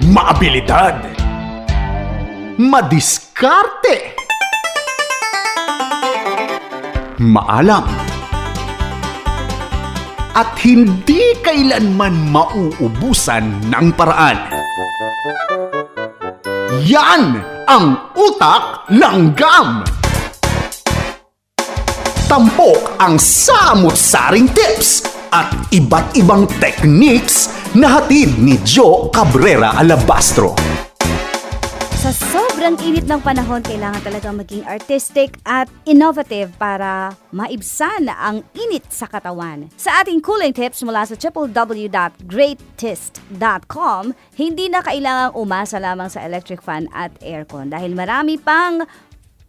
maabilidad, madiskarte, maalam, at hindi kailanman mauubusan ng paraan. Yan ang utak langgam! Tampok ang samut-saring tips at iba't ibang techniques na hatid ni Joe Cabrera Alabastro. Sa sobrang init ng panahon, kailangan talagang maging artistic at innovative para maibsan ang init sa katawan. Sa ating cooling tips mula sa www.greatest.com, hindi na kailangang umasa lamang sa electric fan at aircon dahil marami pang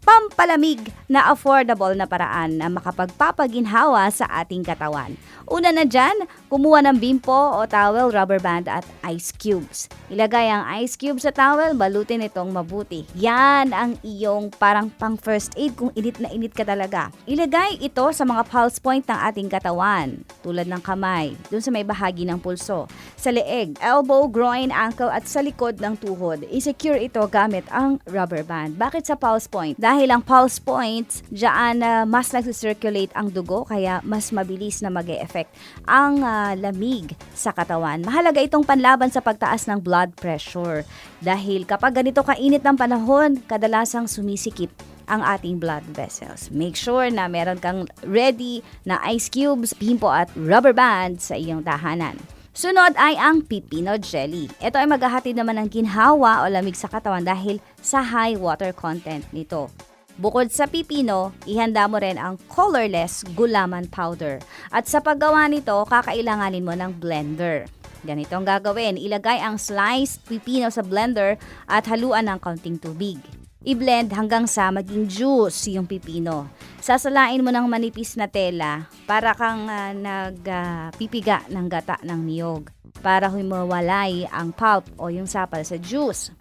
pampalamig na affordable na paraan na makapagpapaginhawa sa ating katawan. Una na dyan, kumuha ng bimpo o towel, rubber band at ice cubes. Ilagay ang ice cube sa towel, balutin itong mabuti. Yan ang iyong parang pang first aid kung init na init ka talaga. Ilagay ito sa mga pulse point ng ating katawan, tulad ng kamay, dun sa may bahagi ng pulso, sa leeg, elbow, groin, ankle at sa likod ng tuhod. I-secure ito gamit ang rubber band. Bakit sa pulse point? Dahil ang pulse points, dyan mas nag-circulate ang dugo kaya mas mabilis na mag-e-effect ang lamig sa katawan. Mahalaga itong panlaban sa pagtaas ng blood pressure dahil kapag ganito kainit ng panahon, kadalasang sumisikip ang ating blood vessels. Make sure na meron kang ready na ice cubes, bimpo at rubber band sa iyong tahanan. Sunod ay ang pipino jelly. Ito ay maghahatid naman ng ginhawa o lamig sa katawan dahil sa high water content nito. Bukod sa pipino, ihanda mo rin ang colorless gulaman powder. At sa paggawa nito, kakailanganin mo ng blender. Ganito ang gagawin. Ilagay ang sliced pipino sa blender at haluan ng kaunting tubig. I-blend hanggang sa maging juice yung pipino. Sasalain mo ng manipis na tela para kang nagpipiga ng gata ng niyog para humawalay ang pulp o yung sapal sa juice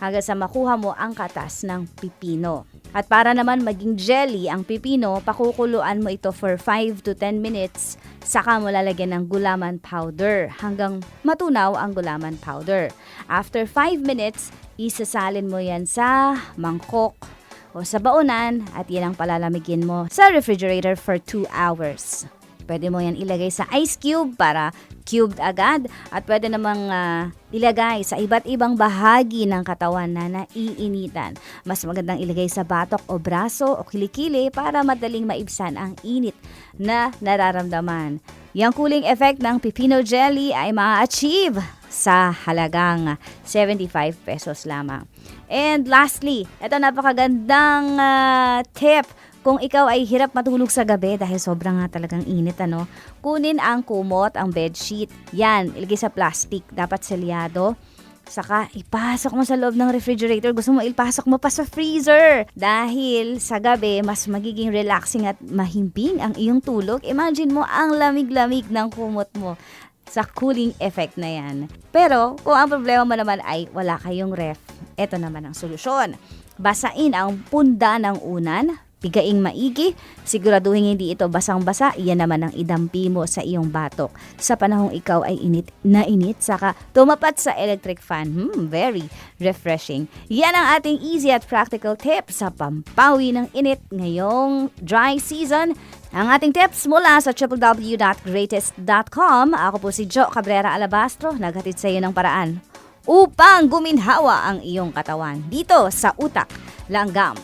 hanggang sa makuha mo ang katas ng pipino. At para naman maging jelly ang pipino, pakukuluan mo ito for 5 to 10 minutes saka mo lalagyan ng gulaman powder hanggang matunaw ang gulaman powder. After 5 minutes, isasalin mo yan sa mangkok o sa baonan at yan ang palalamigin mo sa refrigerator for 2 hours. Pwede mo yan ilagay sa ice cube para cubed agad at pwede namang ilagay sa iba't ibang bahagi ng katawan na naiinitan. Mas magandang ilagay sa batok o braso o kilikili para madaling maibsan ang init na nararamdaman. Yung cooling effect ng pipino jelly ay ma-achieve sa halagang 75 pesos lamang. And lastly, ito napakagandang tip. Kung ikaw ay hirap matulog sa gabi dahil sobrang nga talagang init, kunin ang kumot, ang bedsheet. Yan, ilagay sa plastic, dapat selyado. Saka ipasok mo sa loob ng refrigerator. Gusto mo ipasok mo pa sa freezer. Dahil sa gabi, mas magiging relaxing at mahimbing ang iyong tulog. Imagine mo ang lamig-lamig ng kumot mo sa cooling effect na yan. Pero kung ang problema mo naman ay wala kayong ref, eto naman ang solusyon. Basain ang punda ng unan, pigaing maigi, siguraduhin hindi ito basang-basa, iyan naman ang idampi mo sa iyong batok. Sa panahong ikaw ay init na init, saka tumapat sa electric fan. Very refreshing. Yan ang ating easy at practical tips sa pampawi ng init ngayong dry season. Ang ating tips mula sa www.greatest.com. Ako po si Joe Cabrera Alabastro, naghatid sa iyo ng paraan upang guminhawa ang iyong katawan dito sa Utak Langgam.